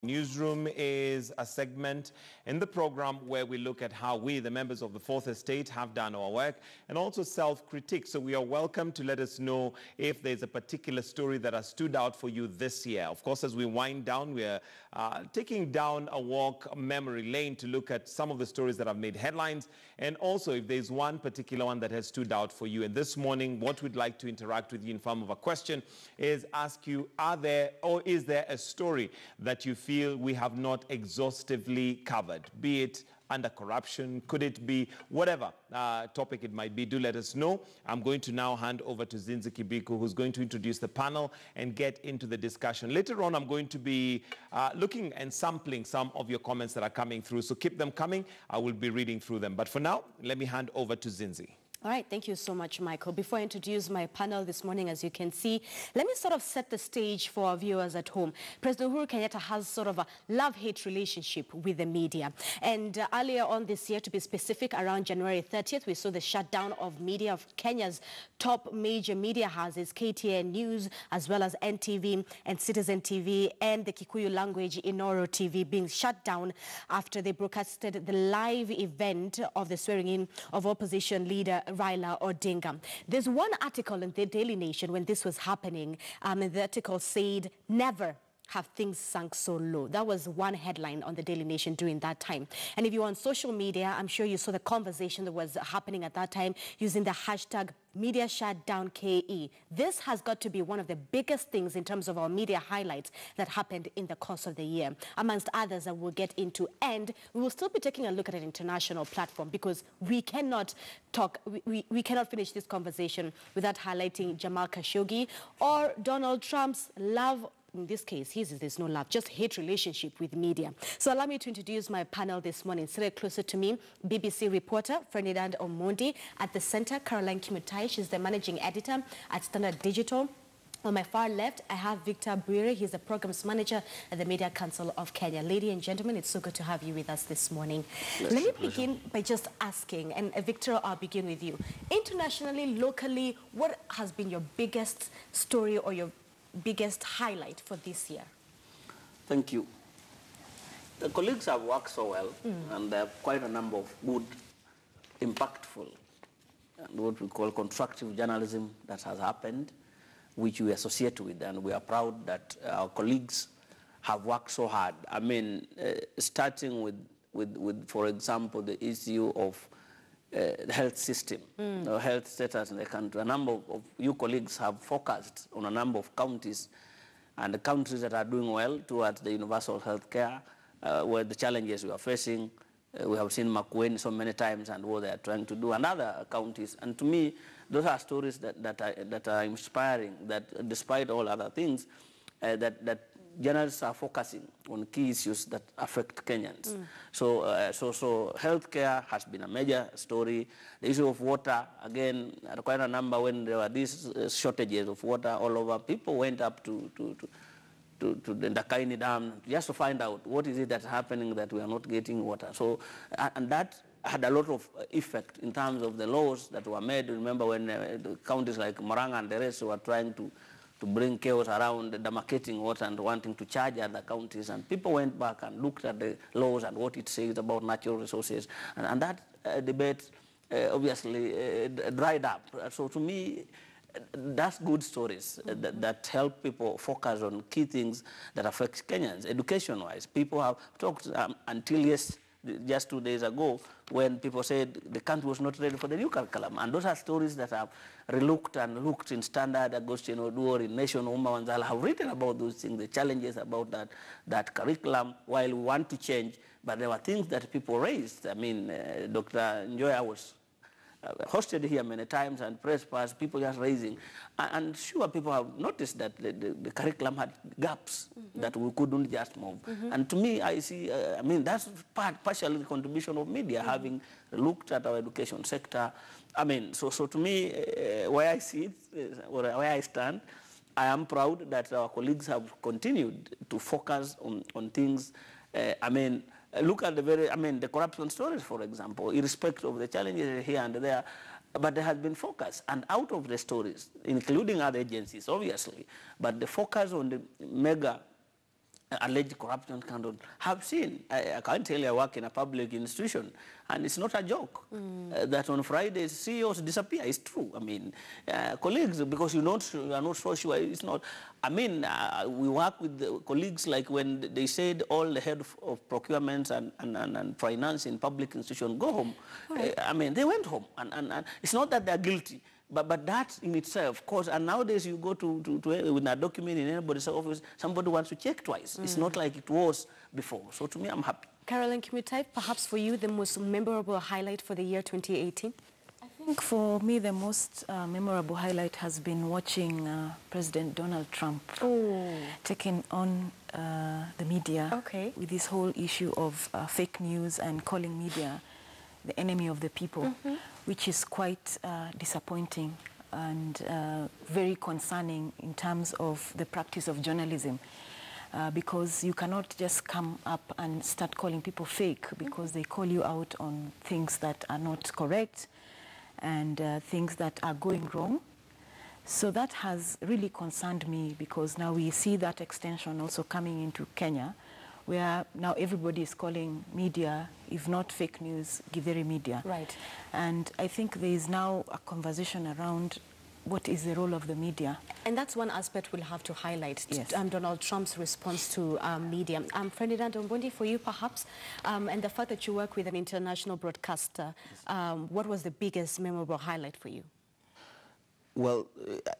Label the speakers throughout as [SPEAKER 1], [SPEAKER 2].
[SPEAKER 1] Newsroom is a segment in the program where we look at how we, the members of the Fourth Estate, have done our work and also self-critique. So we are welcome to let us know if there's a particular story that has stood out for you this year. Of course, as we wind down, we are taking down a walk memory lane to look at some of the stories that have made headlines, and also if there's one particular one that has stood out for you. And this morning, what we'd like to interact with you in form of a question is ask you, are there or is there a story that you feel we have not exhaustively covered, be it under corruption, could it be whatever topic it might be? Do let us know. I'm going to now hand over to Zinzi Kibiku, who's going to introduce the panel and get into the discussion. Later on, I'm going to be looking and sampling some of your comments that are coming through, so keep them coming. I will be reading through them. But for now, let me hand over to Zinzi.
[SPEAKER 2] All right, thank you so much, Michael. Before I introduce my panel this morning, as you can see, let me sort of set the stage for our viewers at home. President Uhuru Kenyatta has sort of a love-hate relationship with the media. And earlier on this year, to be specific, around January 30th, we saw the shutdown of media of Kenya's top major media houses, KTN News, as well as NTV and Citizen TV, and the Kikuyu language Inoro TV being shut down after they broadcasted the live event of the swearing-in of opposition leader Raila Odinga. There's one article in the Daily Nation when this was happening, and the article said, "Never have things sunk so low." That was one headline on the Daily Nation during that time. And if you're on social media, I'm sure you saw the conversation that was happening at that time using the hashtag Media Shutdown KE. This has got to be one of the biggest things in terms of our media highlights that happened in the course of the year, amongst others that we'll get into. And we will still be taking a look at an international platform, because we cannot we cannot finish this conversation without highlighting Jamal Khashoggi or Donald Trump's love. In this case, there's no love, just hate relationship with media. So allow me to introduce my panel this morning. Seated closer to me, BBC reporter Ferdinand Omondi. At the center, Caroline Kimutai. She's the managing editor at Standard Digital. On my far left, I have Victor Bwire. He's the programs manager at the Media Council of Kenya. Ladies and gentlemen, it's so good to have you with us this morning. Let me begin by just asking, and Victor, I'll begin with you. Internationally, locally, what has been your biggest story or your biggest highlight for this year?
[SPEAKER 3] Thank you. The colleagues have worked so well, and there are quite a number of good, impactful, and what we call constructive journalism that has happened, which we associate with, and we are proud that our colleagues have worked so hard. I mean, starting with, for example, the issue of the health system, the health status in the country. A number of you colleagues have focused on a number of counties, and the countries that are doing well towards the universal health care, where the challenges we are facing. We have seen Makueni so many times and what they are trying to do, and other counties. And to me, those are stories that are inspiring, that despite all other things, that journalists are focusing on key issues that affect Kenyans. So healthcare has been a major story. The issue of water, again, quite a number when there were these shortages of water all over. People went up to the Ndakaini Dam just to find out what is it that's happening that we are not getting water. So, and that had a lot of effect in terms of the laws that were made. Remember when the counties like Moranga and the rest were trying to bring chaos around demarcating water and wanting to charge other counties, and people went back and looked at the laws and what it says about natural resources, and that debate obviously dried up. So to me, that's good stories that help people focus on key things that affect Kenyans. Education-wise, people have talked until just 2 days ago, when people said the country was not ready for the new curriculum. And those are stories that have relooked and looked in Standard, Agustin Oduor, in Nation, Uma Wanzala have written about those things, the challenges about that curriculum, while we want to change. But there were things that people raised. I mean, Dr. Njoya was hosted here many times, and press pass, people just raising. And sure, people have noticed that the curriculum had gaps that we couldn't just move. And to me, I see, I mean, that's partially the contribution of media, having looked at our education sector. I mean, so to me, where I see it, where I stand, I am proud that our colleagues have continued to focus on things. I mean, look at the corruption stories, for example, irrespective of the challenges here and there, but there has been focus. And out of the stories, including other agencies, obviously, but the focus on the mega alleged corruption scandal have seen. I can't tell you I work in a public institution, and it's not a joke that on Fridays CEOs disappear. It's true. I mean, colleagues, because you are not so sure, it's not. I mean, we work with the colleagues like when they said all the head of procurement and finance in public institutions go home. Right. I mean, they went home, and it's not that they're guilty. But that in itself, of course, and nowadays you go to with a document in anybody's office, somebody wants to check twice. It's not like it was before. So to me, I'm happy.
[SPEAKER 2] Caroline, can we type perhaps for you the most memorable highlight for the year 2018?
[SPEAKER 4] I think for me the most memorable highlight has been watching President Donald Trump taking on the media with this whole issue of fake news and calling media the enemy of the people, which is quite disappointing and very concerning in terms of the practice of journalism, because you cannot just come up and start calling people fake because they call you out on things that are not correct and things that are going wrong. So that has really concerned me, because now we see that extension also coming into Kenya, where now everybody is calling media, if not fake news, Githeri media.
[SPEAKER 2] Right.
[SPEAKER 4] And I think there is now a conversation around what is the role of the media.
[SPEAKER 2] And that's one aspect we'll have to highlight,
[SPEAKER 4] yes.
[SPEAKER 2] Donald Trump's response to media. Ferdinand Ombondi, for you perhaps, and the fact that you work with an international broadcaster, what was the biggest memorable highlight for you?
[SPEAKER 5] Well,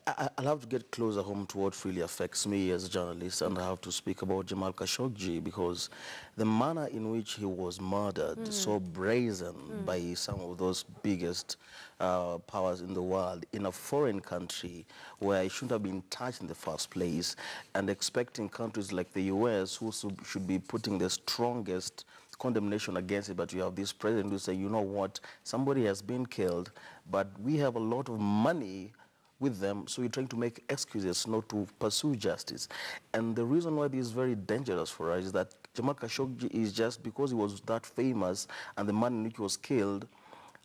[SPEAKER 5] I'll have to get closer home to what really affects me as a journalist, and I have to speak about Jamal Khashoggi, because the manner in which he was murdered, so brazen by some of those biggest powers in the world, in a foreign country where he shouldn't have been touched in the first place, and expecting countries like the US, who should be putting the strongest condemnation against it, but you have this president who say, you know what, somebody has been killed, but we have a lot of money with them, so you're trying to make excuses not to pursue justice. And the reason why this is very dangerous for us is that Jamal Khashoggi is just because he was that famous, and the man in which he was killed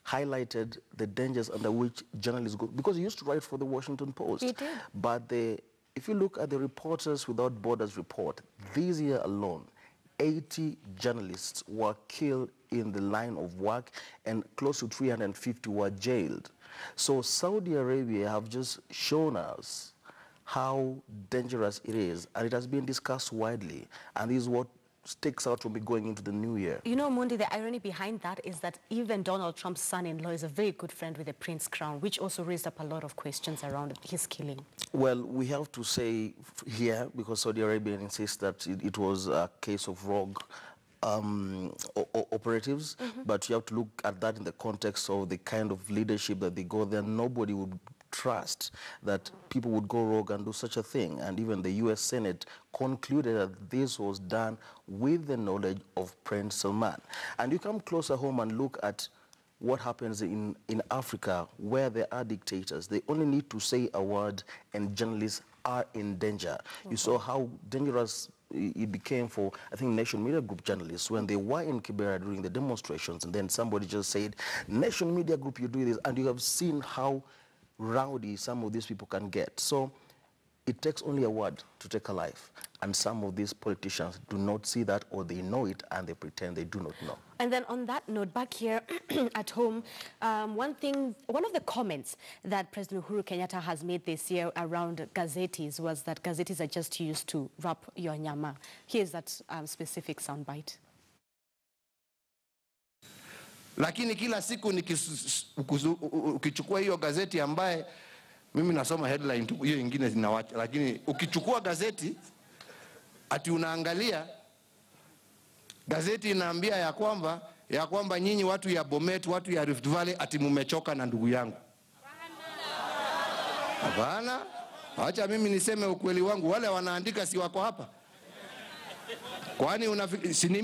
[SPEAKER 5] highlighted the dangers under which journalists go, because he used to write for the Washington Post.
[SPEAKER 2] He did.
[SPEAKER 5] But if you look at the Reporters Without Borders report, this year alone, 80 journalists were killed in the line of work, and close to 350 were jailed. So Saudi Arabia have just shown us how dangerous it is, and it has been discussed widely, and this is what sticks out from me going into the new year.
[SPEAKER 2] You know, Mundi, the irony behind that is that even Donald Trump's son-in-law is a very good friend with the Prince Crown, which also raised up a lot of questions around his killing. Well,
[SPEAKER 5] we have to say here, because Saudi Arabia insists that it was a case of rogue operatives, but you have to look at that in the context of the kind of leadership that they go there. Nobody would trust that people would go rogue and do such a thing. And even the US Senate concluded that this was done with the knowledge of Prince Salman. And you come closer home and look at what happens in Africa, where there are dictators. They only need to say a word and journalists are in danger. You saw how dangerous it became for, I think, Nation Media Group journalists when they were in Kibera during the demonstrations, and then somebody just said, Nation Media Group, you do this, and you have seen how rowdy some of these people can get. So it takes only a word to take a life, and some of these politicians do not see that, or they know it and they pretend they do not know.
[SPEAKER 2] And then on that note, back here at home, one of the comments that President Uhuru Kenyatta has made this year around gazetes was that gazetes are just used to wrap your nyama. Here's that specific soundbite.
[SPEAKER 6] Lakini kila siku ukichukua hiyo gazeti ambaye mimi nasoma headline tu, hiyo nyingine zinawacha, lakini ukichukua gazeti ati unaangalia gazeti inaambia ya kwamba nyinyi watu ya Bomet, watu ya Rift Valley ati mumechoka na ndugu yangu. Hapana, acha mimi niseme ukweli wangu, wale wanaandika si wako hapa. Kwani si ni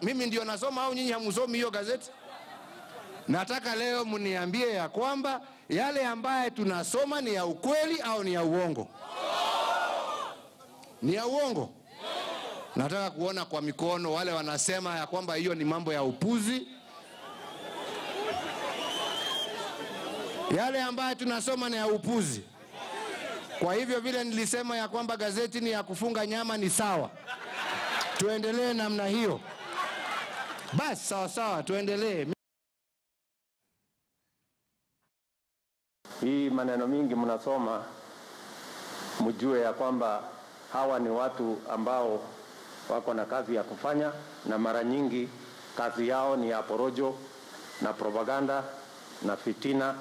[SPEAKER 6] mimi ndio nasoma au nyinyi hamsomi hiyo gazeti? Nataka leo mniambie ya kwamba yale ambaye tunasoma ni ya ukweli au ni ya uongo? Ni ya uongo. Nataka kuona kwa mikono wale wanasema ya kwamba hiyo ni mambo ya upuzi. Yale ambaye tunasoma ni ya upuzi. Kwa hivyo vile nilisema ya kwamba gazeti ni ya kufunga nyama ni sawa. Tuendelee namna hiyo. Basi sawa sawa, tuendelee.
[SPEAKER 7] Hii maneno mingi mnasoma, mjue ya kwamba hawa ni watu ambao wako na kazi ya kufanya, na mara nyingi kazi yao ni ya porojo na propaganda na fitina,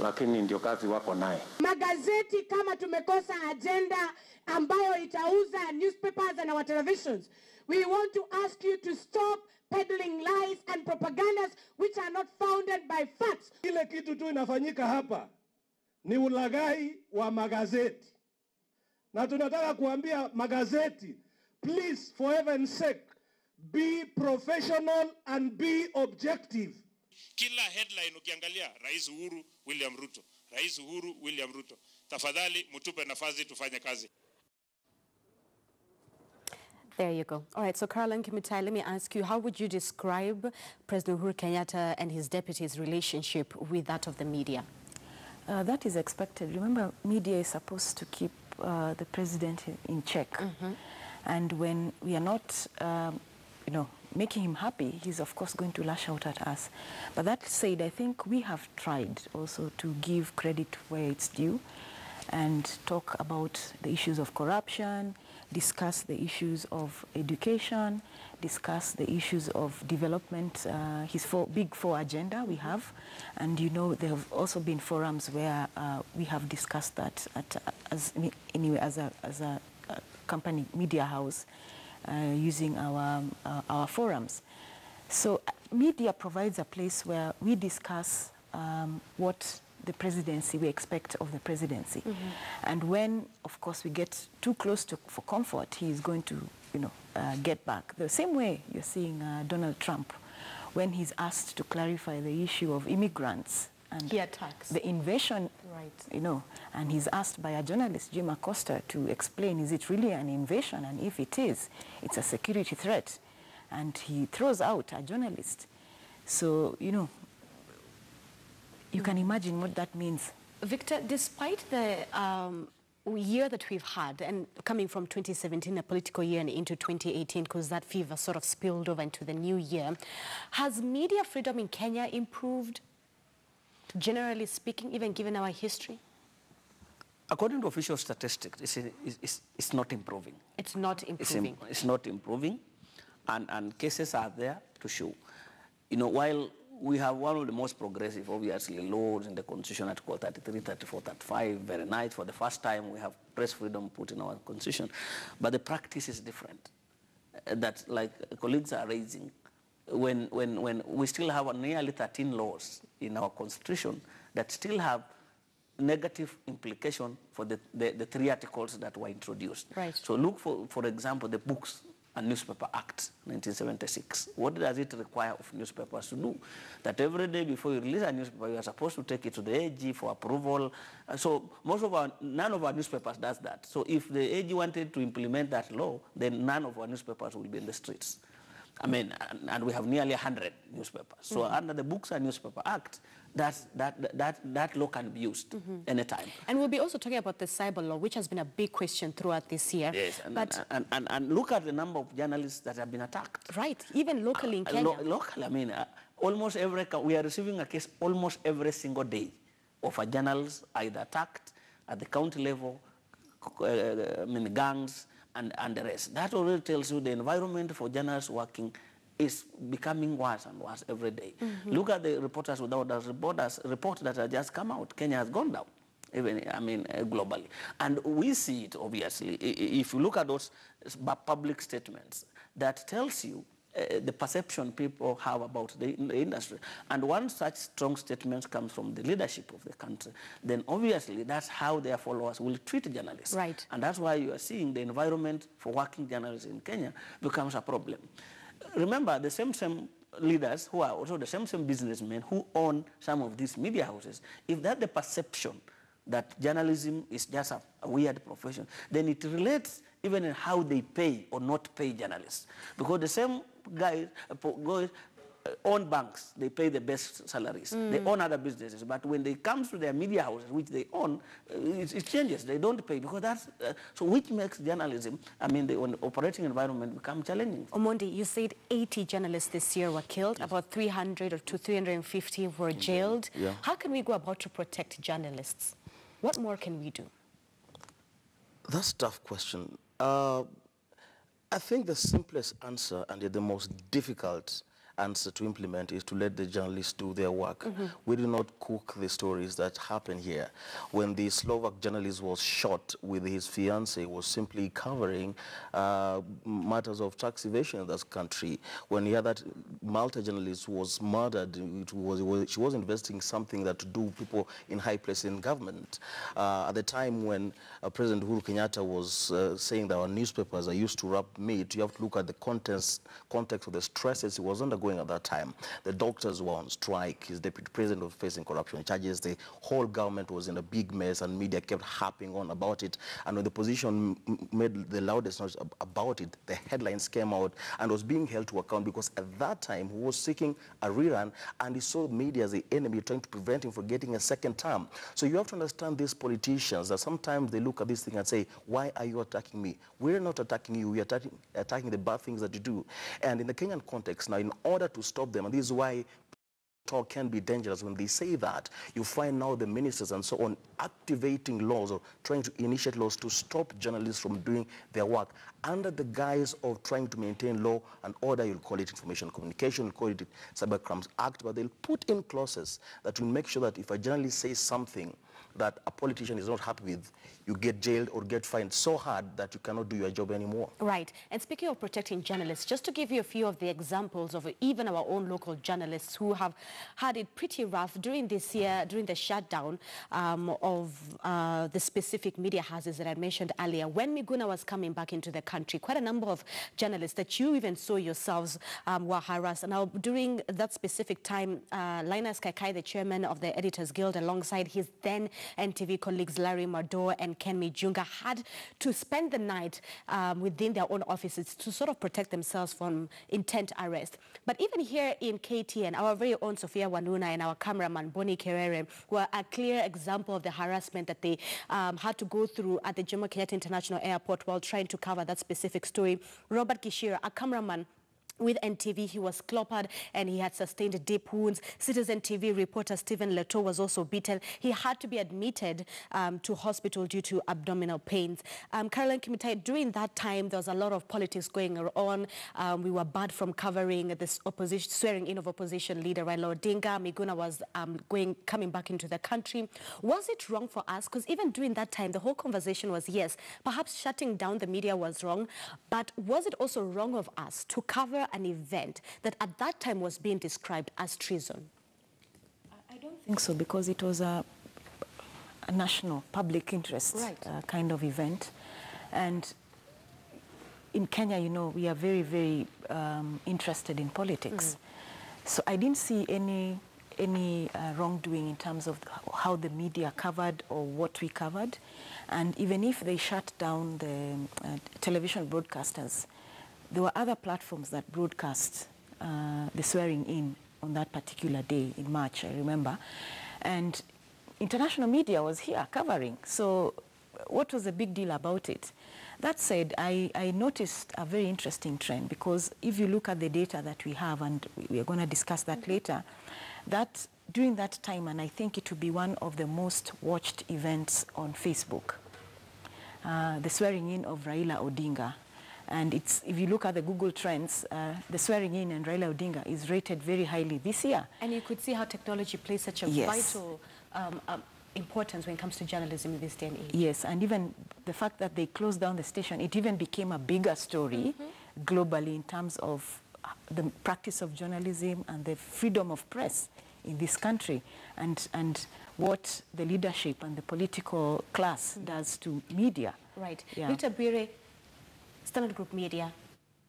[SPEAKER 7] lakini ndio kazi wako naye.
[SPEAKER 8] Magazeti kama tumekosa agenda ambayo itauza newspapers and our televisions, we want to ask you to stop peddling lies and propagandas which are not founded by facts.
[SPEAKER 9] Ile kitu tu inafanyika hapa ni ulaghai wa magazeti. Na tunataka kuambia magazeti, please, for heaven's sake, be professional and be objective.
[SPEAKER 10] Kila headline ukiangalia, Rais Uhuru William Ruto, Rais Uhuru William Ruto. Tafadhali mtupe nafasi tufanye kazi.
[SPEAKER 2] There you go. All right, so Caroline Kimitai, let me ask you, how would you describe President Uhuru Kenyatta and his deputy's relationship with that of the media?
[SPEAKER 4] That is expected. Remember, media is supposed to keep the president in check. Mm-hmm. And when we are not, making him happy, he's of course going to lash out at us. But that said, I think we have tried also to give credit where it's due and talk about the issues of corruption, discuss the issues of education, discuss the issues of development, his big four agenda we have. And there have also been forums where we have discussed that as a company media house using our forums. So media provides a place where we discuss what the presidency we expect of the presidency. Mm-hmm. And when, of course, we get too close for comfort, he is going to, get back. The same way you're seeing Donald Trump, when he's asked to clarify the issue of immigrants and
[SPEAKER 2] he attacks
[SPEAKER 4] the invasion, right? And he's asked by a journalist, Jim Acosta, to explain, is it really an invasion? And if it is, it's a security threat. And he throws out a journalist. So, you can imagine what that means.
[SPEAKER 2] Victor, despite the year that we've had, and coming from 2017, a political year, and into 2018, because that fever sort of spilled over into the new year, has media freedom in Kenya improved, generally speaking, even given our history?
[SPEAKER 3] According to official statistics, it's not improving.
[SPEAKER 2] It's not improving.
[SPEAKER 3] It's not improving, and cases are there to show. While we have one of the most progressive, obviously, laws in the Constitution, Article 33, 34, 35, very nice. For the first time, we have press freedom put in our Constitution. But the practice is different. That, like colleagues are raising, when we still have nearly 13 laws in our Constitution that still have negative implication for the three articles that were introduced.
[SPEAKER 2] Right.
[SPEAKER 3] So look, for example, the Books and Newspaper Act, 1976. What does it require of newspapers to do? That every day before you release a newspaper, you are supposed to take it to the AG for approval. So none of our newspapers does that. So if the AG wanted to implement that law, then none of our newspapers will be in the streets. And we have nearly 100 newspapers. So under the Books and Newspaper Act, that law can be used anytime.
[SPEAKER 2] And we'll be also talking about the cyber law, which has been a big question throughout this year.
[SPEAKER 3] Yes, and look at the number of journalists that have been attacked.
[SPEAKER 2] Right, even locally in Kenya.
[SPEAKER 3] Locally, almost we are receiving a case almost every single day of a journalist either attacked at the county level, gangs, and the rest. That already tells you the environment for journalists working is becoming worse and worse every day. Look at the Reporters Without Borders report that has just come out. Kenya has gone down, even globally. And we see it, obviously. If you look at those public statements, that tells you the perception people have about the industry. And one such strong statement comes from the leadership of the country. Then obviously that's how their followers will treat journalists.
[SPEAKER 2] Right.
[SPEAKER 3] And that's why you are seeing the environment for working journalists in Kenya becomes a problem. Remember, the same leaders who are also the same businessmen who own some of these media houses, if that's the perception that journalism is just a weird profession, then it relates even in how they pay or not pay journalists. Because the same guys own banks, they pay the best salaries. They own other businesses. But when they come to their media houses, which they own, it changes. They don't pay because that's... so which makes journalism, the operating environment become challenging.
[SPEAKER 2] Omondi, you said 80 journalists this year were killed. Yes. About 300 or 350 were jailed. Yeah. How can we go about to protect journalists? What more can we do?
[SPEAKER 5] That's a tough question. I think the simplest answer and the most difficult answer to implement is to let the journalists do their work. We do not cook the stories that happen here. When the Slovak journalist was shot with his fiancée, was simply covering matters of tax evasion in this country. When the other Malta journalist was murdered, she was investigating something that to do with people in high places in government. At the time when President Uhuru Kenyatta was saying that our newspapers are used to wrap meat, you have to look at the context of the stresses he was undergoing at that time. The doctors were on strike. His deputy president was facing corruption charges. The whole government was in a big mess, and media kept harping on about it. And when the opposition made the loudest noise about it, the headlines came out and was being held to account because at that time he was seeking a rerun, and he saw media as the enemy trying to prevent him from getting a second term. So you have to understand these politicians that sometimes they look at this thing and say, why are you attacking me? We're not attacking you. We are attacking the bad things that you do. And in the Kenyan context now, in order to stop them, and this is why talk can be dangerous when they say that, you find now the ministers and so on activating laws or trying to initiate laws to stop journalists from doing their work under the guise of trying to maintain law and order. You'll call it information communication, you'll call it Cyber Crimes Act, but they'll put in clauses that will make sure that if a journalist says something that a politician is not happy with, you get jailed or get fined so hard that you cannot do your job anymore.
[SPEAKER 2] Right. And speaking of protecting journalists, just to give you a few of the examples of even our own local journalists who have had it pretty rough during this year, during the shutdown of the specific media houses that I mentioned earlier. When Miguna was coming back into the country, quite a number of journalists that you even saw yourselves were harassed. And now during that specific time, Linus Kaikai, the chairman of the Editors Guild, alongside his then NTV colleagues Larry Mardo and Ken Mijunga, had to spend the night within their own offices to sort of protect themselves from intent arrest. But even here in KTN, our very own Sophia Wanuna and our cameraman Bonnie Kerere were a clear example of the harassment that they had to go through at the Jomo Kenyatta International Airport while trying to cover that specific story. Robert Kishira, a cameraman with NTV, he was clobbered and he had sustained deep wounds. Citizen TV reporter Stephen Leto was also beaten. He had to be admitted to hospital due to abdominal pains. Caroline Kimitai, during that time, there was a lot of politics going on. We were barred from covering this swearing in of opposition leader Raila Odinga. Miguna was coming back into the country. Was it wrong for us? Because even during that time, the whole conversation was, yes, perhaps shutting down the media was wrong, but was it also wrong of us to cover an event that at that time was being described as treason?
[SPEAKER 4] I don't think so, because it was a national public interest kind of event. And in Kenya, you know, we are very, very interested in politics. So I didn't see any wrongdoing in terms of how the media covered or what we covered. And even if they shut down the television broadcasters, there were other platforms that broadcast the swearing in on that particular day in March, I remember. And international media was here covering. So what was the big deal about it? That said, I noticed a very interesting trend, because if you look at the data that we have, and we are going to discuss that later, that during that time, and I think it will be one of the most watched events on Facebook, the swearing in of Raila Odinga. And it's, if you look at the Google Trends, the swearing in and Raila Odinga is rated very highly this year.
[SPEAKER 2] And you could see how technology plays such a vital importance when it comes to journalism in this day and age.
[SPEAKER 4] Yes, and even the fact that they closed down the station, it even became a bigger story globally in terms of the practice of journalism and the freedom of press in this country, and what the leadership and the political class does to media.
[SPEAKER 2] Right. Rita Bire, Standard Group Media,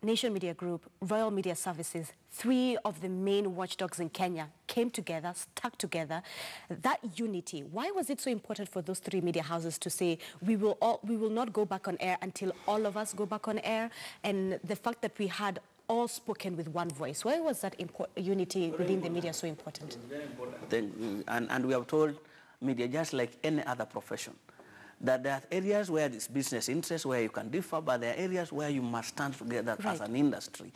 [SPEAKER 2] Nation Media Group, Royal Media Services, three of the main watchdogs in Kenya came together, stuck together. That unity, why was it so important for those three media houses to say, we will not go back on air until all of us go back on air? And the fact that we had all spoken with one voice. Why was that unity within the media so important?
[SPEAKER 3] Very important thing. And we have told media, just like any other profession, that there are areas where it's business interests where you can differ, but there are areas where you must stand together as an industry,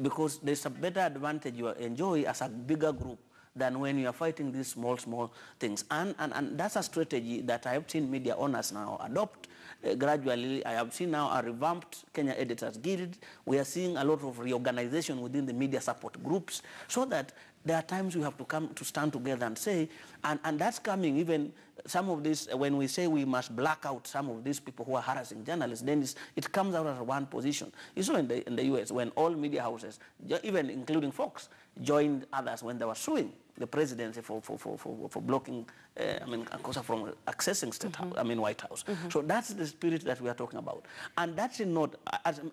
[SPEAKER 3] because there's a better advantage you enjoy as a bigger group than when you are fighting these small things. And that's a strategy that I have seen media owners now adopt gradually. I have seen now a revamped Kenya Editors Guild. We are seeing a lot of reorganization within the media support groups, so that there are times we have to come to stand together and say, and that's coming even some of this, when we say we must black out some of these people who are harassing journalists, then it comes out as one position. You saw in the US when all media houses, even including Fox, joined others when they were suing the presidency for blocking, from accessing State House, White House. So that's the spirit that we are talking about. And that's not,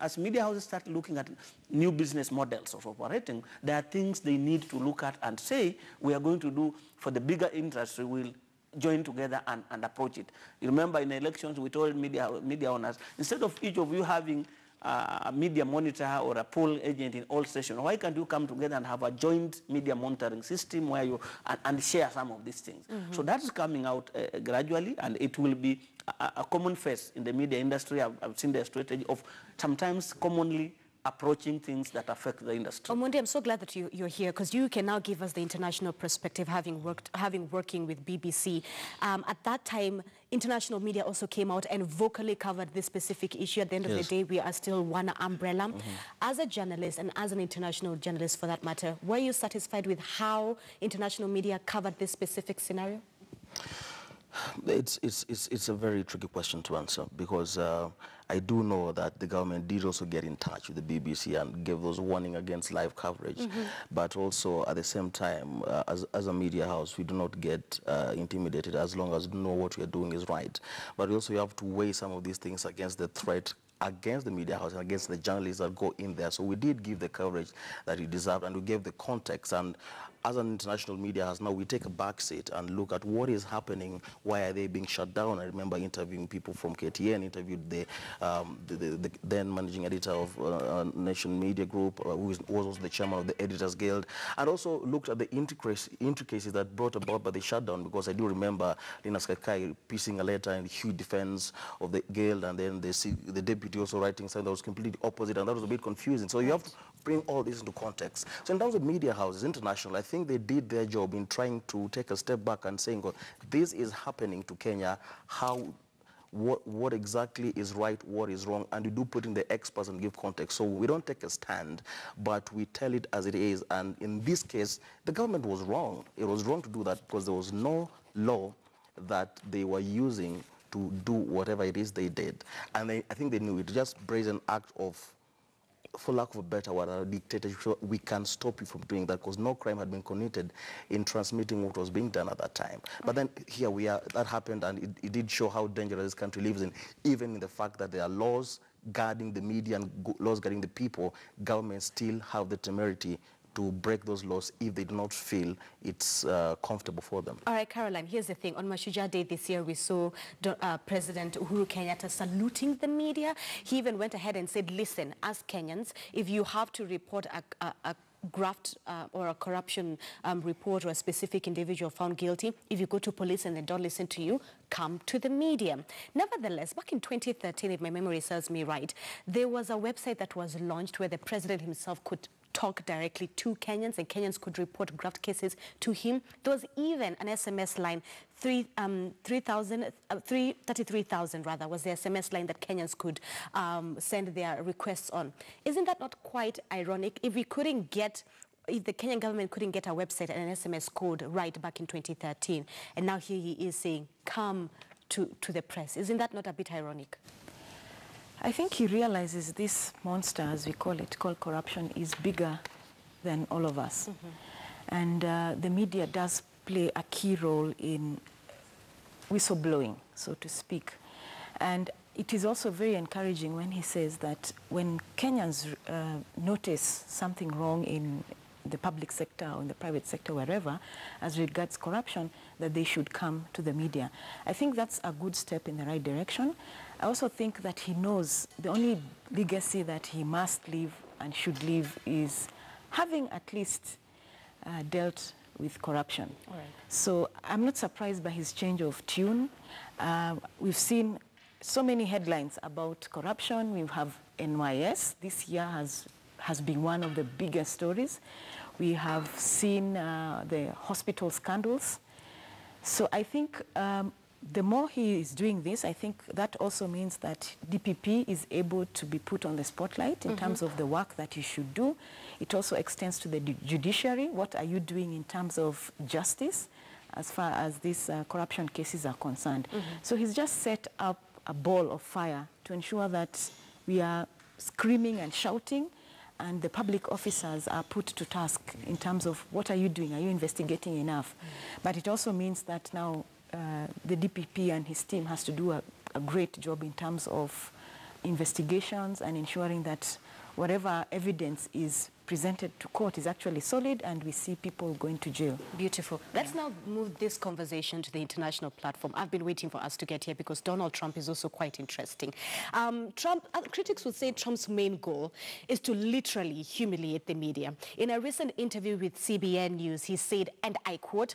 [SPEAKER 3] as media houses start looking at new business models of operating, there are things they need to look at and say, we are going to do for the bigger industry, we'll join together and approach it. You remember in elections, we told media owners, instead of each of you having a media monitor or a poll agent in all stations, why can't you come together and have a joint media monitoring system where you and share some of these things? So that's coming out gradually, and it will be a common face in the media industry. I've seen the strategy of sometimes commonly approaching things that affect the industry.
[SPEAKER 2] Omondi, I'm so glad that you're here, because you can now give us the international perspective, having working with BBC. At that time, international media also came out and vocally covered this specific issue. At the end of the day, we are still one umbrella. As a journalist, and as an international journalist for that matter, were you satisfied with how international media covered this specific scenario?
[SPEAKER 5] It's a very tricky question to answer, because I do know that the government did also get in touch with the BBC and gave those warning against live coverage. But also at the same time, as a media house, we do not get intimidated as long as we know what we are doing is right. But also you have to weigh some of these things against the threat against the media house and against the journalists that go in there. So we did give the coverage that it deserved, and we gave the context. And as an international media house, now we take a back seat and look at what is happening, why are they being shut down. I remember interviewing people from KTN, interviewed the then managing editor of Nation Media Group, who was also the chairman of the Editors Guild, and also looked at the intricacies that brought about by the shutdown, because I do remember Linus Kakai piecing a letter in huge defense of the Guild, and then the deputy also writing something that was completely opposite, and that was a bit confusing. So you have to bring all this into context. So in terms of media houses, international, I think they did their job in trying to take a step back and saying, oh, this is happening to Kenya, what exactly is right, what is wrong, and we do put in the experts and give context. So we don't take a stand, but we tell it as it is. And in this case, the government was wrong. It was wrong to do that, because there was no law that they were using to do whatever it is they did. And I think they knew it. Just brazen act of, for lack of a better word, a dictatorship. So we can stop you from doing that, because no crime had been committed in transmitting what was being done at that time. But then here we are, that happened, and it did show how dangerous this country lives in, even in the fact that there are laws guarding the media and laws guarding the people. Governments still have the temerity to break those laws if they do not feel it's comfortable for them.
[SPEAKER 2] All right, Caroline, here's the thing. On Mashujaa Day this year, we saw President Uhuru Kenyatta saluting the media. He even went ahead and said, listen, as Kenyans, if you have to report a graft or a corruption report or a specific individual found guilty, if you go to police and they don't listen to you, come to the media. Nevertheless, back in 2013, if my memory serves me right, there was a website that was launched where the president himself could talk directly to Kenyans, and Kenyans could report graft cases to him. There was even an SMS line, 33,000 rather, was the SMS line that Kenyans could send their requests on. Isn't that not quite ironic? If the Kenyan government couldn't get a website and an SMS code right back in 2013, and now here he is saying, come to the press. Isn't that not a bit ironic?
[SPEAKER 4] I think he realizes this monster, as we call it, called corruption, is bigger than all of us. And the media does play a key role in whistleblowing, so to speak. And it is also very encouraging when he says that when Kenyans notice something wrong in the public sector or in the private sector, wherever, as regards corruption, that they should come to the media. I think that's a good step in the right direction. I also think that he knows the only legacy that he must leave and should leave is having at least dealt with corruption.
[SPEAKER 2] All right.
[SPEAKER 4] So I'm not surprised by his change of tune. We've seen so many headlines about corruption. We have NYS. This year has been one of the biggest stories. We have seen the hospital scandals. So I think the more he is doing this, I think that also means that DPP is able to be put on the spotlight in terms of the work that you should do. It also extends to the judiciary. What are you doing in terms of justice as far as these corruption cases are concerned? So he's just set up a ball of fire to ensure that we are screaming and shouting, and the public officers are put to task in terms of what are you doing? Are you investigating enough? But it also means that now the DPP and his team has to do a great job in terms of investigations and ensuring that whatever evidence is presented to court is actually solid and we see people going to jail.
[SPEAKER 2] Beautiful. Let's now move this conversation to the international platform. I've been waiting for us to get here because Donald Trump is also quite interesting. Critics would say Trump's main goal is to literally humiliate the media. In a recent interview with CBN News, he said, and I quote,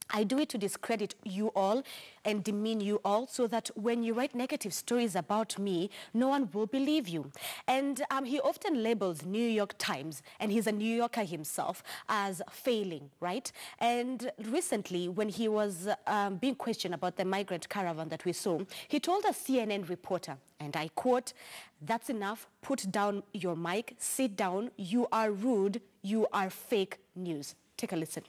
[SPEAKER 2] "I do it to discredit you all and demean you all so that when you write negative stories about me, no one will believe you." And he often labels New York Times, and he's a New Yorker himself, as failing, right? And recently, when he was being questioned about the migrant caravan that we saw, he told a CNN reporter, and I quote, "That's enough, put down your mic, sit down, you are rude, you are fake news." Take a listen.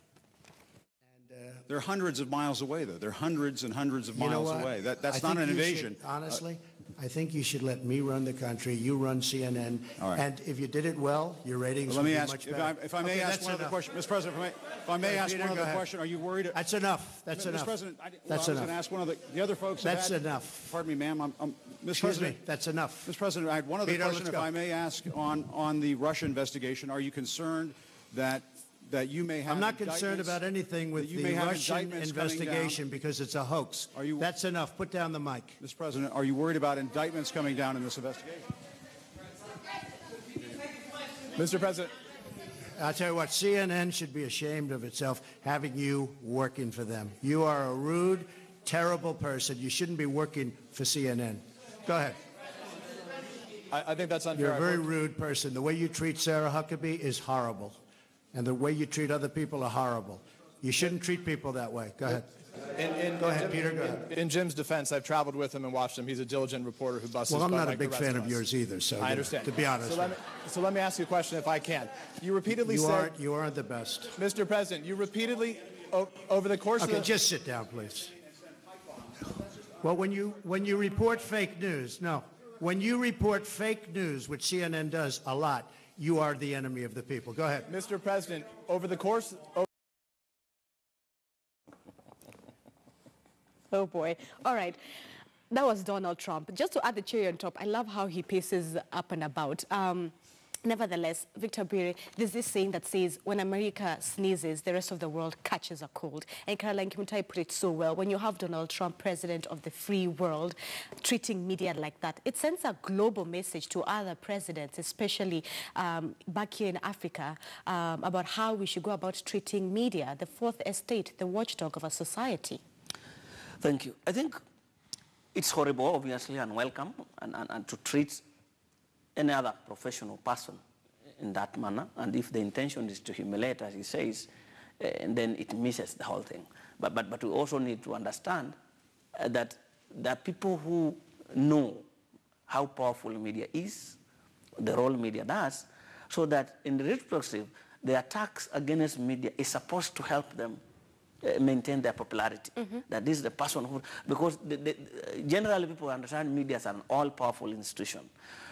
[SPEAKER 11] They're hundreds of miles away, though. They're hundreds and hundreds of miles away. That's not an invasion.
[SPEAKER 12] Honestly, I think you should let me run the country. You run CNN.
[SPEAKER 11] All right.
[SPEAKER 12] And if you did it well, your ratings would be much better.
[SPEAKER 11] If I may ask one other question. Mr. President, if I may ask one other question, are you worried?
[SPEAKER 12] That's enough. That's enough.
[SPEAKER 11] Mr. President, I
[SPEAKER 12] that's
[SPEAKER 11] was going to ask one of the other folks.
[SPEAKER 12] That's enough.
[SPEAKER 11] Pardon me, ma'am.
[SPEAKER 12] Excuse
[SPEAKER 11] President,
[SPEAKER 12] me. That's enough.
[SPEAKER 11] Mr. President, I had one other question, if I may ask, on the Russia investigation. Are you concerned that you may have...
[SPEAKER 12] I'm not concerned about anything with the Russian investigation because it's a hoax. That's enough. Put down the mic.
[SPEAKER 11] Mr. President, are you worried about indictments coming down in this investigation?
[SPEAKER 13] Mr. President.
[SPEAKER 12] I'll tell you what, CNN should be ashamed of itself having you working for them. You are a rude, terrible person. You shouldn't be working for CNN. Go ahead.
[SPEAKER 13] I think that's unfair.
[SPEAKER 12] You're a very rude person. The way you treat Sarah Huckabee is horrible. And the way you treat other people are horrible. You shouldn't treat people that way. Go ahead. Go ahead, Peter. Go ahead.
[SPEAKER 13] In Jim's defense, I've traveled with him and watched him. He's a diligent reporter who busts his butt.
[SPEAKER 12] Well, I'm not
[SPEAKER 13] like
[SPEAKER 12] a big
[SPEAKER 13] the rest
[SPEAKER 12] fan
[SPEAKER 13] of
[SPEAKER 12] of yours either, so
[SPEAKER 13] I understand.
[SPEAKER 12] To be honest.
[SPEAKER 13] So let me ask you a question if I can. You repeatedly said...
[SPEAKER 12] You aren't the best.
[SPEAKER 13] Mr. President, you repeatedly, over the course of the...
[SPEAKER 12] Okay, just sit down, please. Well, when you report fake news, when you report fake news, which CNN does a lot, you are the enemy of the people. Go ahead.
[SPEAKER 13] Mr. President, over the course...
[SPEAKER 2] Oh, boy. All right. That was Donald Trump. Just to add the cherry on top, I love how he paces up and about. Nevertheless, Victor Bire, there's this saying that says, when America sneezes, the rest of the world catches a cold. And Caroline Kimutai put it so well. When you have Donald Trump, president of the free world, treating media like that, it sends a global message to other presidents, especially back here in Africa, about how we should go about treating media, the fourth estate, the watchdog of a society.
[SPEAKER 3] Thank you. I think it's horrible, obviously, and unwelcome, and to treat any other professional person in that manner. And if the intention is to humiliate, as he says, then it misses the whole thing. But we also need to understand that there are people who know how powerful media is, the role media does, so that in the retrospective, the attacks against media is supposed to help them maintain their popularity. That is the person who, because generally people understand media as an all-powerful institution.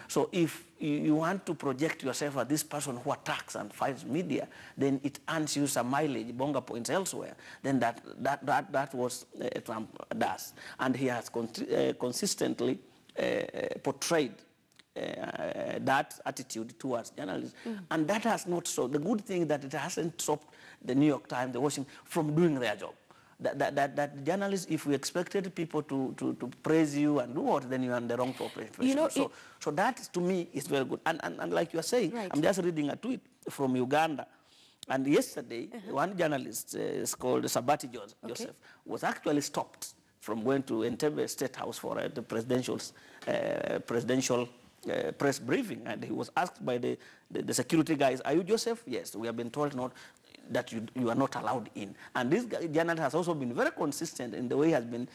[SPEAKER 3] So if you want to project yourself as this person who attacks and fights media, then it earns you some mileage, bonga points elsewhere. Then that was Trump does. And he has consistently portrayed that attitude towards journalists. And that has not, so the good thing that it hasn't stopped the New York Times, the Washington, from doing their job. that journalists, if we expected people to praise you and do what, then you are in the wrong profession.
[SPEAKER 2] You know,
[SPEAKER 3] so that, to me, is very good. And like you are saying,
[SPEAKER 2] right.
[SPEAKER 3] I'm just reading a tweet from Uganda. And yesterday, one journalist is called Sabati Joseph, was actually stopped from going to Entebbe State House for the presidential press briefing. And he was asked by the security guys, "Are you Joseph?" "Yes." "We have been told not that you are not allowed in." And this journalist has also been very consistent in the way he has been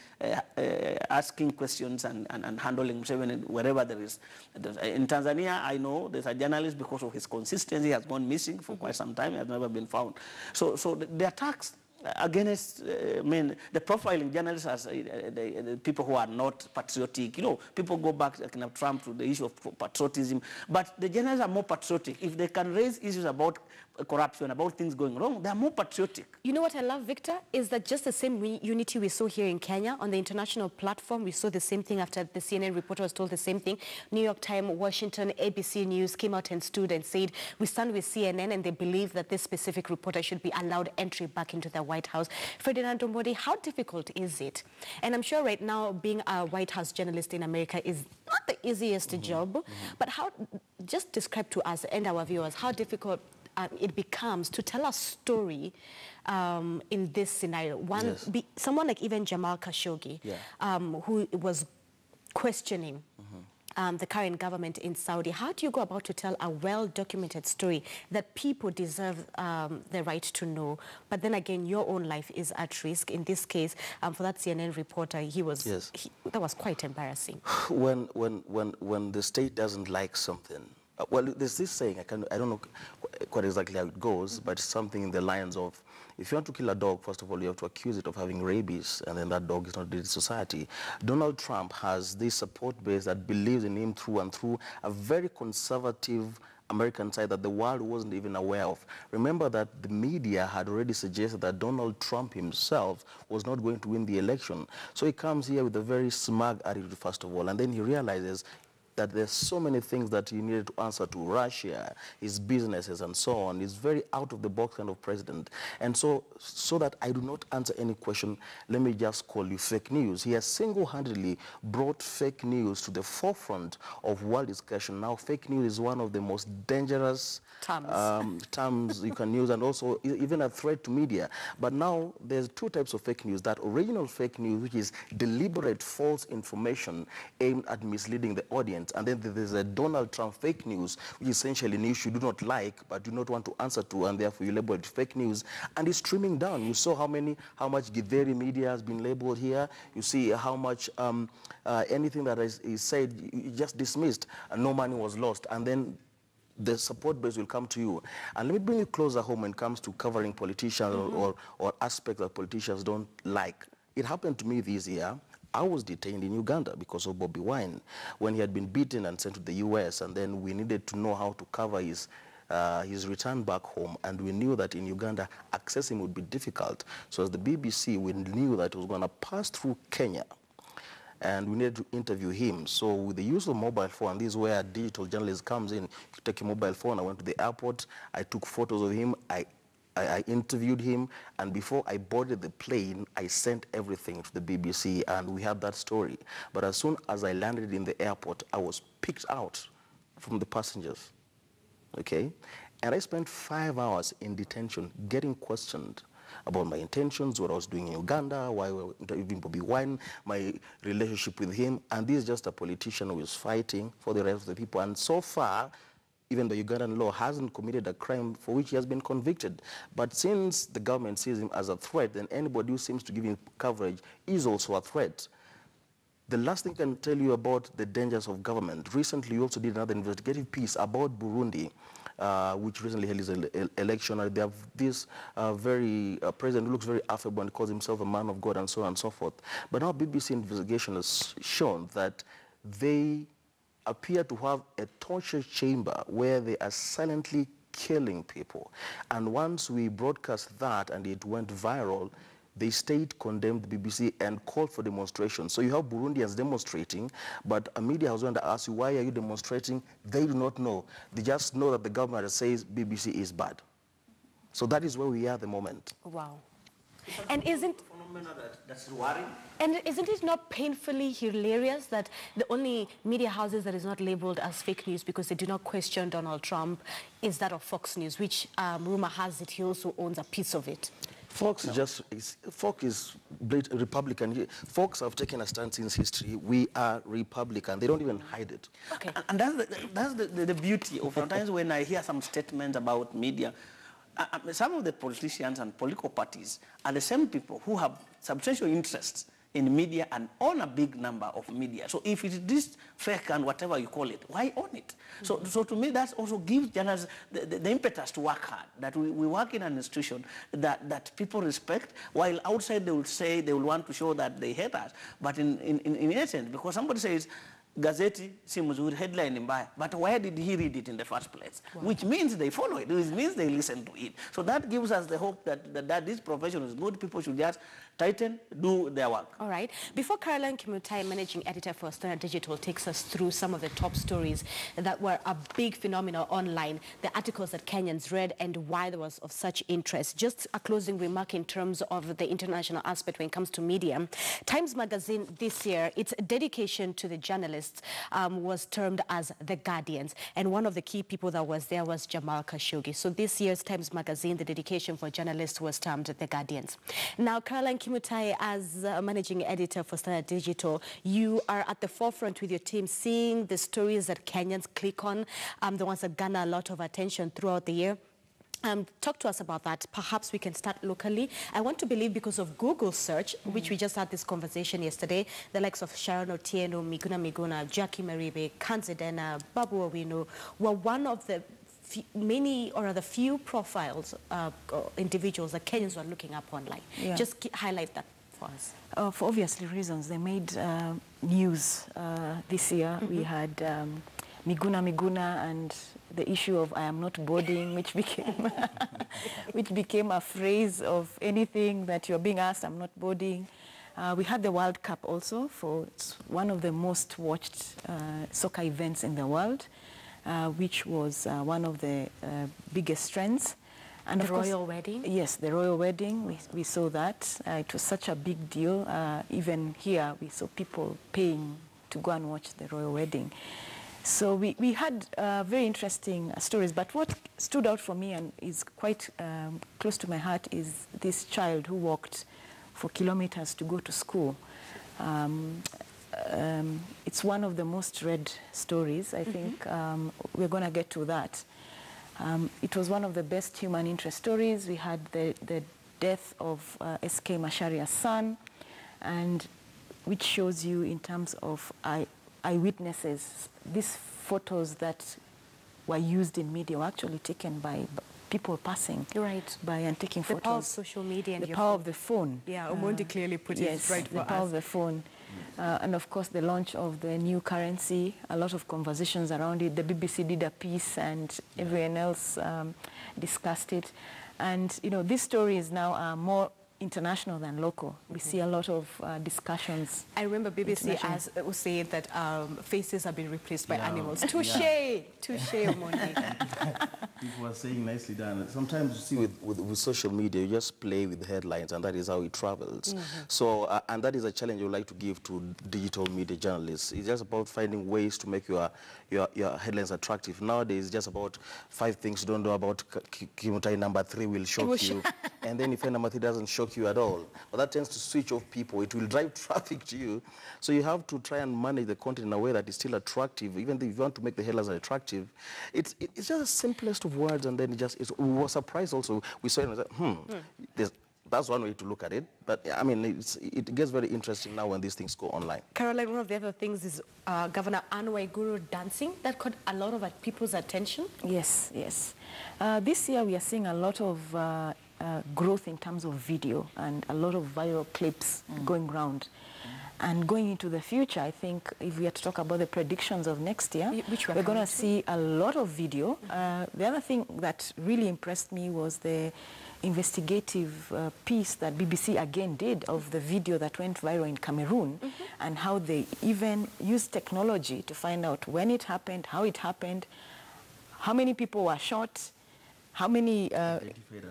[SPEAKER 3] asking questions and handling Museveni wherever there is. In Tanzania, I know there's a journalist, because of his consistency, has gone missing for quite some time, has never been found. So the attacks against, the profiling journalists as the people who are not patriotic. You know, people go back, like Trump, to the issue of patriotism, but the journalists are more patriotic. If they can raise issues about corruption, about things going wrong, they are more patriotic.
[SPEAKER 2] You know what I love, Victor, is that just the same unity we saw here in Kenya on the international platform. We saw the same thing after the CNN reporter was told the same thing. New York Times, Washington, ABC News came out and stood and said, we stand with CNN, and they believe that this specific reporter should be allowed entry back into the White House. Ferdinand Ombodi, how difficult is it? And I'm sure right now being a White House journalist in America is not the easiest job, but how, just describe to us and our viewers how difficult it becomes to tell a story in this scenario. Someone like even Jamal Khashoggi, who was questioning the current government in Saudi. How do you go about to tell a well-documented story that people deserve the right to know, but then again, your own life is at risk? In this case, for that CNN reporter, that was quite embarrassing.
[SPEAKER 5] When the state doesn't like something, well, there's this saying, I don't know quite exactly how it goes, but it's something in the lines of, if you want to kill a dog, first of all, you have to accuse it of having rabies, and then that dog is not in society. Donald Trump has this support base that believes in him through and through, a very conservative American side that the world wasn't even aware of. Remember that the media had already suggested that Donald Trump himself was not going to win the election. So he comes here with a very smug attitude, first of all, and then he realizes that there's so many things that he needed to answer to: Russia, his businesses, and so on. He's very out-of-the-box kind of president. And so that I do not answer any question, let me just call you fake news. He has single-handedly brought fake news to the forefront of world discussion. Now, fake news is one of the most dangerous terms you can use, and also even a threat to media. But now, there's two types of fake news. That original fake news, which is deliberate false information aimed at misleading the audience. And then there's a Donald Trump fake news, which is essentially news you do not like, but do not want to answer to, and therefore you label it fake news. And it's streaming down. You saw how much Githeri media has been labeled here. You see how much anything that is said, you just dismissed, and no money was lost. And then the support base will come to you. And let me bring you closer home when it comes to covering politicians or aspects that politicians don't like. It happened to me this year. I was detained in Uganda because of Bobi Wine when he had been beaten and sent to the US, and then we needed to know how to cover his return back home, and we knew that in Uganda accessing would be difficult. So as the BBC, we knew that it was going to pass through Kenya, and we needed to interview him. So with the use of mobile phone, this is where digital journalism comes in. You take a mobile phone. I went to the airport, I took photos of him, I interviewed him, and before I boarded the plane, I sent everything to the BBC, and we had that story. But as soon as I landed in the airport, I was picked out from the passengers, okay? And I spent 5 hours in detention getting questioned about my intentions, what I was doing in Uganda, why we were interviewing Bobi Wine, my relationship with him, and this is just a politician who is fighting for the rest of the people. And so far, even the Ugandan law hasn't committed a crime for which he has been convicted. But since the government sees him as a threat, then anybody who seems to give him coverage is also a threat. The last thing I can tell you about the dangers of government, recently you also did another investigative piece about Burundi, which recently held his election. They have this president who looks very affable and calls himself a man of God and so on and so forth. But now BBC investigation has shown that they appear to have a torture chamber where they are silently killing people. And once we broadcast that and it went viral, the state condemned the BBC and called for demonstrations. So you have Burundians demonstrating, but a media house going to ask you, why are you demonstrating? They do not know. They just know that the government says BBC is bad. So that is where we are at the moment.
[SPEAKER 2] Wow. And isn't
[SPEAKER 3] that's worrying?
[SPEAKER 2] And isn't it not painfully hilarious that the only media houses that is not labeled as fake news because they do not question Donald Trump is that of Fox News, which rumor has it he also owns a piece of it?
[SPEAKER 5] Fox Fox is Republican. Fox have taken a stand since history. We are Republican. They don't even hide it.
[SPEAKER 2] Okay.
[SPEAKER 3] And that's the beauty of sometimes when I hear some statements about media. Some of the politicians and political parties are the same people who have substantial interests in media and own a big number of media. So if it is fake and whatever you call it, why own it? Mm-hmm. So to me, that also gives journalists the impetus to work hard, that we work in an institution that people respect, while outside they will say they will want to show that they hate us. But in essence, because somebody says, Gazeti si mzuri, headline mbaya, but why did he read it in the first place? Wow. Which means they follow it, which means they listen to it. So that gives us the hope that this profession is good. People should just tighten, do their work.
[SPEAKER 2] All right. Before Caroline Kimutai, managing editor for Standard Digital, takes us through some of the top stories that were a big phenomenon online, the articles that Kenyans read and why there was of such interest. Just a closing remark in terms of the international aspect when it comes to media. Times Magazine this year, its dedication to the journalists was termed as the Guardians. And one of the key people that was there was Jamal Khashoggi. So this year's Times Magazine, the dedication for journalists was termed the Guardians. Now, Caroline Kimutai, as managing editor for Standard Digital, you are at the forefront with your team, seeing the stories that Kenyans click on, the ones that garner a lot of attention throughout the year. Talk to us about that. Perhaps we can start locally. I want to believe because of Google search, which we just had this conversation yesterday, the likes of Sharon Otieno, Miguna, Jackie Maribe, Kanzedena, Babu Owino were one of the many or the few profiles individuals that Kenyans were looking up online. Yeah. Just highlight that for us.
[SPEAKER 4] For obviously reasons, they made news this year. Mm-hmm. We had Miguna and the issue of I am not boarding, which became a phrase of anything that you're being asked, I'm not boarding. We had the World Cup also, it's one of the most watched soccer events in the world, which was one of the biggest trends. And
[SPEAKER 2] the royal wedding?
[SPEAKER 4] Yes, the royal wedding, we saw that. It was such a big deal. Even here, we saw people paying to go and watch the royal wedding. So we had very interesting stories, but what stood out for me and is quite close to my heart is this child who walked for kilometers to go to school. It's one of the most read stories. I think we're going to get to that. It was one of the best human interest stories. We had the death of S.K. Masharia's son, and which shows you in terms of eyewitnesses, these photos that were used in media were actually taken by people passing by and taking photos.
[SPEAKER 2] The power of social media and
[SPEAKER 4] the power of the phone.
[SPEAKER 2] Yeah, Omondi clearly put it right for us.
[SPEAKER 4] The power of the phone. And of course the launch of the new currency, a lot of conversations around it. The BBC did a piece and everyone else discussed it. And you know, these stories now are more international than local. We see a lot of discussions.
[SPEAKER 2] I remember BBC was saying that faces have been replaced by animals. Touche! Touche, Omondi.
[SPEAKER 5] People are saying nicely done. Sometimes you see with social media, you just play with the headlines and that is how it travels. So, and that is a challenge I would like to give to digital media journalists. It's just about finding ways to make your headlines attractive. Nowadays, it's just about 5 things you don't know about Kimutai. Number 3 will shock you. And then if number 3 doesn't shock you at all, but that tends to switch off people. It will drive traffic to you. So you have to try and manage the content in a way that is still attractive. Even if you want to make the headlines attractive, it's just the simplest of words, and then we were surprised also. We saw it and said, that's one way to look at it. But I mean, it gets very interesting now when these things go online.
[SPEAKER 2] Caroline, one of the other things is Governor Anne Waiguru dancing. That caught a lot of people's attention.
[SPEAKER 4] Yes, yes. This year we are seeing a lot of growth in terms of video and a lot of viral clips going around. And going into the future, I think if we are to talk about the predictions of next year, we're going to see a lot of video. The other thing that really impressed me was the investigative piece that BBC again did of the video that went viral in Cameroon, and how they even used technology to find out when it happened, how many people were shot, how many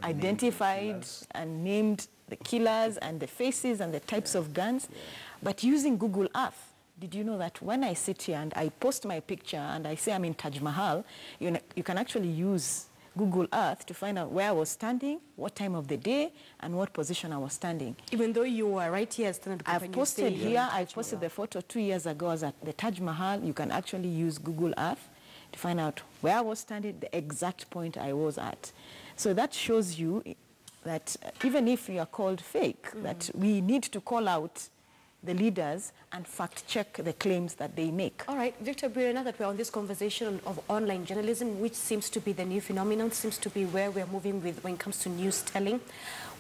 [SPEAKER 4] identified and named the killers and the faces and the types of guns, but using Google Earth. Did you know that when I sit here and I post my picture and I say I'm in Taj Mahal, you can actually use Google Earth to find out where I was standing, what time of the day, and what position I was standing.
[SPEAKER 2] Even though you were right here standing.
[SPEAKER 4] I've posted here, I posted the photo 2 years ago. I was at the Taj Mahal. You can actually use Google Earth to find out where I was standing, the exact point I was at. So that shows you that even if you are called fake, that we need to call out the leaders and fact-check the claims that they make.
[SPEAKER 2] All right, Victor Bure, now that we're on this conversation of online journalism, which seems to be the new phenomenon, seems to be where we're moving with when it comes to news telling,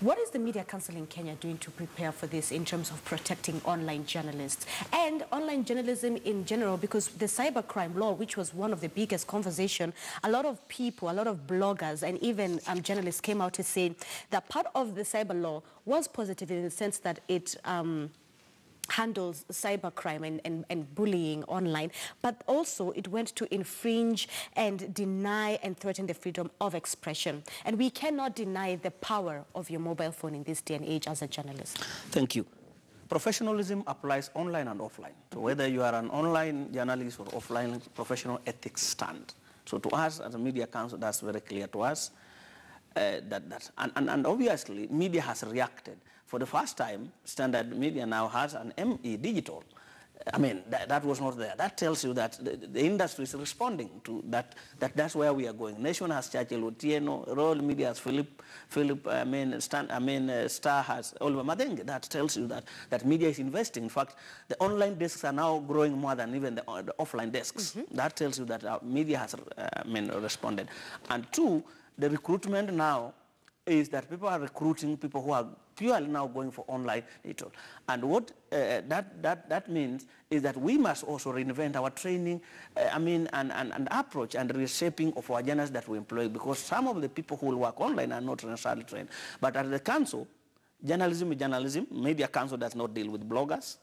[SPEAKER 2] what is the Media Council in Kenya doing to prepare for this in terms of protecting online journalists and online journalism in general? Because the cybercrime law, which was one of the biggest conversation, a lot of people, a lot of bloggers and even journalists came out to say that part of the cyber law was positive in the sense that it handles cybercrime and bullying online, but also it went to infringe and deny and threaten the freedom of expression. And we cannot deny the power of your mobile phone in this day and age as a journalist.
[SPEAKER 3] Thank you. Professionalism applies online and offline. So whether you are an online journalist or offline, professional ethics stand. So to us as a Media Council, that's very clear to us. And obviously, media has reacted. For the first time, Standard Media now has an ME digital. I mean, that was not there. That tells you that the industry is responding to that. That's where we are going. Nation has Churchill Otieno, Royal Media has Star has Oliver Madenge. That tells you that media is investing. In fact, the online desks are now growing more than even the offline desks. That tells you that media has responded. And two, the recruitment now is that people are recruiting people who are purely now going for online digital. And what that means is that we must also reinvent our training, and approach and reshaping of our journalists that we employ, because some of the people who will work online are not necessarily trained. But at the council, journalism is journalism. Media Council does not deal with bloggers,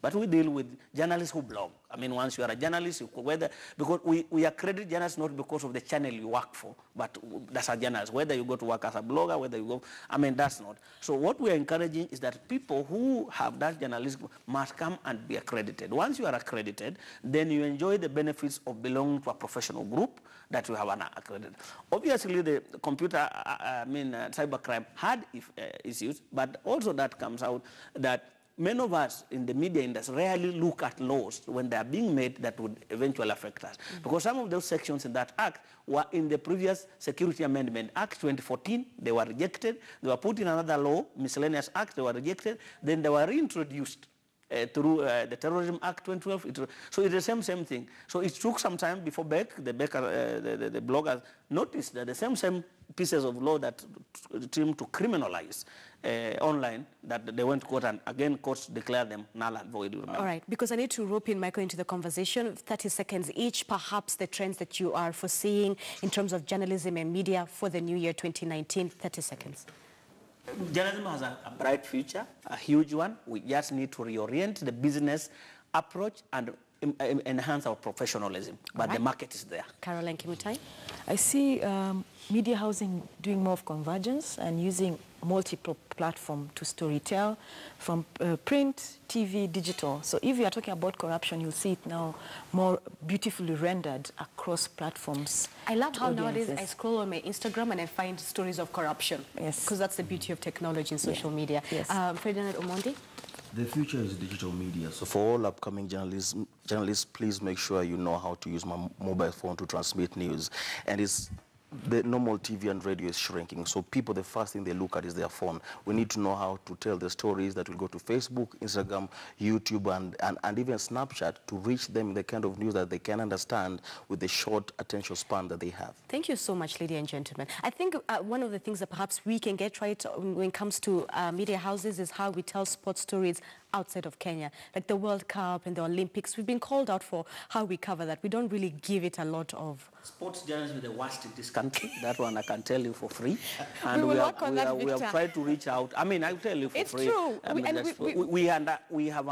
[SPEAKER 3] but we deal with journalists who blog. I mean, once you are a journalist, because we accredit journalists not because of the channel you work for, but that's a journalist. Whether you go to work as a blogger, whether you go, that's not. So what we are encouraging is that people who have that journalism must come and be accredited. Once you are accredited, then you enjoy the benefits of belonging to a professional group that you have accredited. Obviously, the computer, cybercrime had issues, but also that comes out that many of us in the media industry rarely look at laws when they are being made that would eventually affect us. Because some of those sections in that act were in the previous Security Amendment Act 2014. They were rejected. They were put in another law, Miscellaneous Act. They were rejected. Then they were reintroduced through the Terrorism Act 2012. So it's the same thing. So it took some time before the bloggers noticed that the same pieces of law that seem to criminalize online, that they went to court, and again courts declared them null and void.
[SPEAKER 2] All right, because I need to rope in Michael into the conversation. 30 seconds each, perhaps the trends that you are foreseeing in terms of journalism and media for the new year 2019. 30 seconds.
[SPEAKER 3] Journalism has a bright future, a huge one. We just need to reorient the business approach and enhance our professionalism. But the market is there.
[SPEAKER 2] Caroline Kimutai?
[SPEAKER 4] I see media housing doing more of convergence and using multiple platform to storytell, from print, TV, digital. So if you are talking about corruption, you'll see it now more beautifully rendered across platforms.
[SPEAKER 2] I love how nowadays I scroll on my Instagram and I find stories of corruption.
[SPEAKER 4] Yes.
[SPEAKER 2] Because that's the beauty of technology and social media.
[SPEAKER 4] Yes.
[SPEAKER 2] Ferdinand Omondi?
[SPEAKER 5] The future is digital media. So for all upcoming journalists, please make sure you know how to use my mobile phone to transmit news. And the normal TV and radio is shrinking. So people, the first thing they look at is their phone. We need to know how to tell the stories that will go to Facebook, Instagram, YouTube, and even Snapchat to reach them the kind of news that they can understand with the short attention span that they have.
[SPEAKER 2] Thank you so much, ladies and gentlemen. I think one of the things that perhaps we can get right when it comes to media houses is how we tell sports stories outside of Kenya, like the World Cup and the Olympics. We've been called out for how we cover that. We don't really give it a lot of...
[SPEAKER 3] Sports journalism is the worst in this country. That one I can tell you for free.
[SPEAKER 2] And we
[SPEAKER 3] have tried to reach out. I mean, I'll tell you for free.
[SPEAKER 2] It's true.
[SPEAKER 3] We have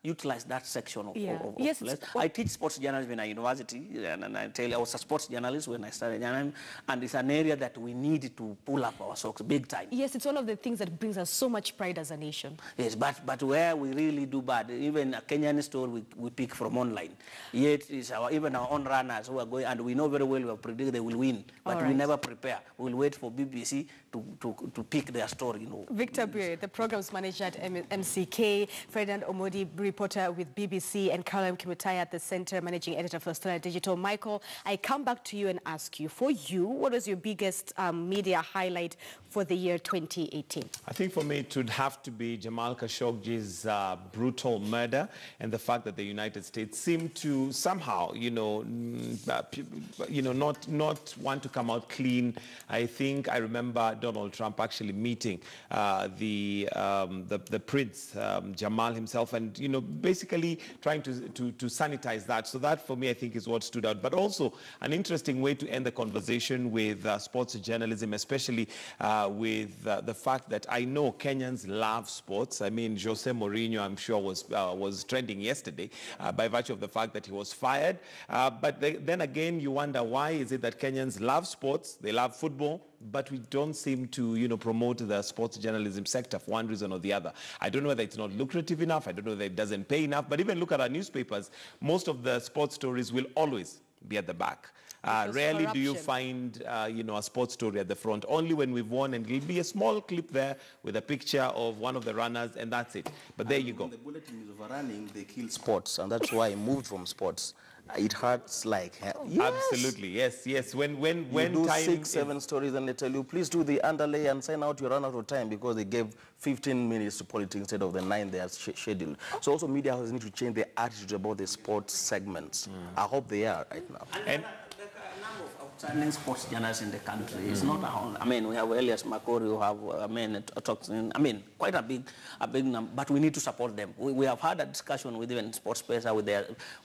[SPEAKER 3] utilize that section of,
[SPEAKER 2] yes,
[SPEAKER 3] I teach sports journalism in a university, and I tell you, I was a sports journalist when I started journalism, and it's an area that we need to pull up our socks big time.
[SPEAKER 2] Yes, it's one of the things that brings us so much pride as a nation.
[SPEAKER 3] Yes, but where we really do bad, even a Kenyan store we pick from online. Yet it's even our own runners who are going, and we know very well we have predicted they will win, but we never prepare. We'll wait for BBC to pick their story.
[SPEAKER 2] Victor Bure, the programs manager at MCK, Ferdinand Omodi, reporter with BBC, and Caroline Kimutaya, the center managing editor for Standard Digital. Michael, I come back to you and ask you, for you, what was your biggest media highlight for the year 2018?
[SPEAKER 1] I think for me it would have to be Jamal Khashoggi's brutal murder, and the fact that the United States seemed to somehow, not want to come out clean. I think I remember Donald Trump actually meeting the prince, Jamal himself, and basically trying to sanitize that. So that for me I think is what stood out. But also an interesting way to end the conversation with sports journalism, especially with the fact that I know Kenyans love sports. I mean, Jose Mourinho, I'm sure, was trending yesterday by virtue of the fact that he was fired. But then again, you wonder, why is it that Kenyans love sports, they love football, but we don't seem to, promote the sports journalism sector for one reason or the other. I don't know whether it's not lucrative enough. I don't know whether it doesn't pay enough. But even look at our newspapers. Most of the sports stories will always be at the back. Rarely do you find, a sports story at the front. Only when we've won, and it'll be a small clip there with a picture of one of the runners, and that's it. But there you go.
[SPEAKER 5] When the bulletin is overrunning, they kill sports, and that's why I moved from sports. It hurts like hell.
[SPEAKER 1] Yes. Absolutely, yes. When
[SPEAKER 5] you do 6-7 stories and they tell you, please do the underlay and sign out, you run out of time, because they gave 15 minutes to politics instead of the 9 they are scheduled. So also media houses need to change their attitude about the sports segments. I hope they are right now.
[SPEAKER 3] And outstanding sports journalists in the country. It's not a, we have Elias Makori, who have, quite a big number, but we need to support them. We have had a discussion with even Sports Pesa,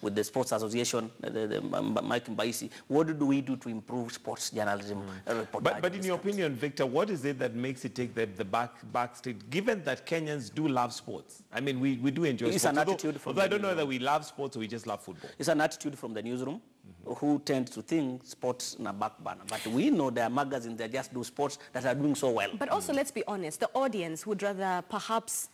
[SPEAKER 3] with the Sports Association, Mike Mbaisi. What do we do to improve sports journalism?
[SPEAKER 1] But in your opinion, Victor, what is it that makes it take the back street, given that Kenyans do love sports? I mean, we do enjoy sports.
[SPEAKER 3] It's an attitude from
[SPEAKER 1] I don't know whether we love sports or we just love football.
[SPEAKER 3] It's an attitude from the newsroom, who tend to think sports in a back burner. But we know there are magazines that just do sports that are doing so well.
[SPEAKER 2] But also, let's be honest, the audience would rather perhaps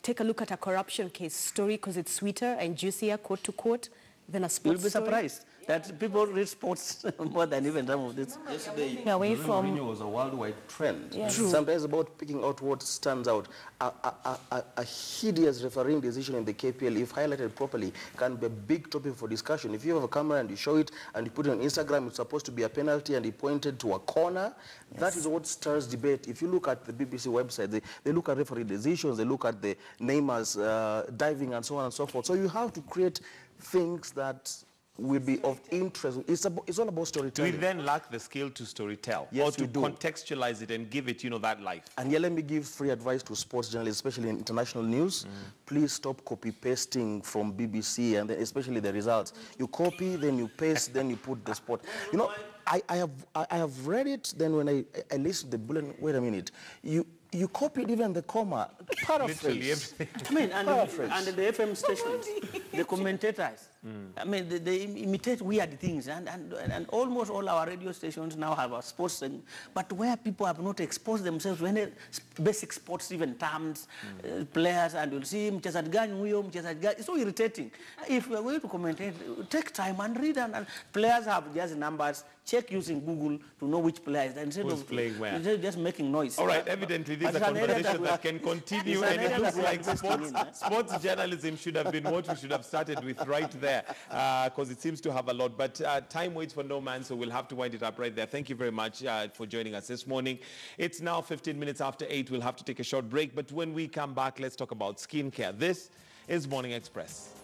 [SPEAKER 2] take a look at a corruption case story because it's sweeter and juicier, quote to quote, than a sports
[SPEAKER 3] You'll be surprised that people read sports more than even some of this.
[SPEAKER 5] Yesterday,
[SPEAKER 4] away from
[SPEAKER 5] Mourinho was a worldwide trend.
[SPEAKER 4] Yes.
[SPEAKER 5] Sometimes about picking out what stands out. A hideous refereeing decision in the KPL, if highlighted properly, can be a big topic for discussion. If you have a camera and you show it and you put it on Instagram, it's supposed to be a penalty, and he pointed to a corner. Yes. That is what stirs debate. If you look at the BBC website, they look at referee decisions, they look at the Neymar's diving and so on and so forth. So you have to create things that will be of interest. It's all about storytelling.
[SPEAKER 1] Do we then lack the skill to storytell?
[SPEAKER 5] Yes,
[SPEAKER 1] or to
[SPEAKER 5] we do.
[SPEAKER 1] Contextualize it and give it, that life?
[SPEAKER 5] And here, let me give free advice to sports journalists, especially in international news. Please stop copy-pasting from BBC, and then especially the results. You copy, then you paste, then you put the sport. I have read it, then when I listened to the bulletin, wait a minute. You copied even the comma, paraphrase.
[SPEAKER 3] And the FM stations, the commentators, they imitate weird things, and almost all our radio stations now have a sports thing, but where people have not exposed themselves to any basic sports, even terms, players, and you'll see it's so irritating. If we are going to commentate, take time and read, and players have just numbers. Check using Google to know which player is instead of
[SPEAKER 1] playing where.
[SPEAKER 3] Instead of just making noise.
[SPEAKER 1] All right, evidently this is a conversation that can continue, and it looks like sports journalism should have been what we should have started with right there, because it seems to have a lot. But time waits for no man, so we'll have to wind it up right there. Thank you very much for joining us this morning. It's now 15 minutes after 8. We'll have to take a short break, but when we come back, let's talk about skincare. This is Morning Express.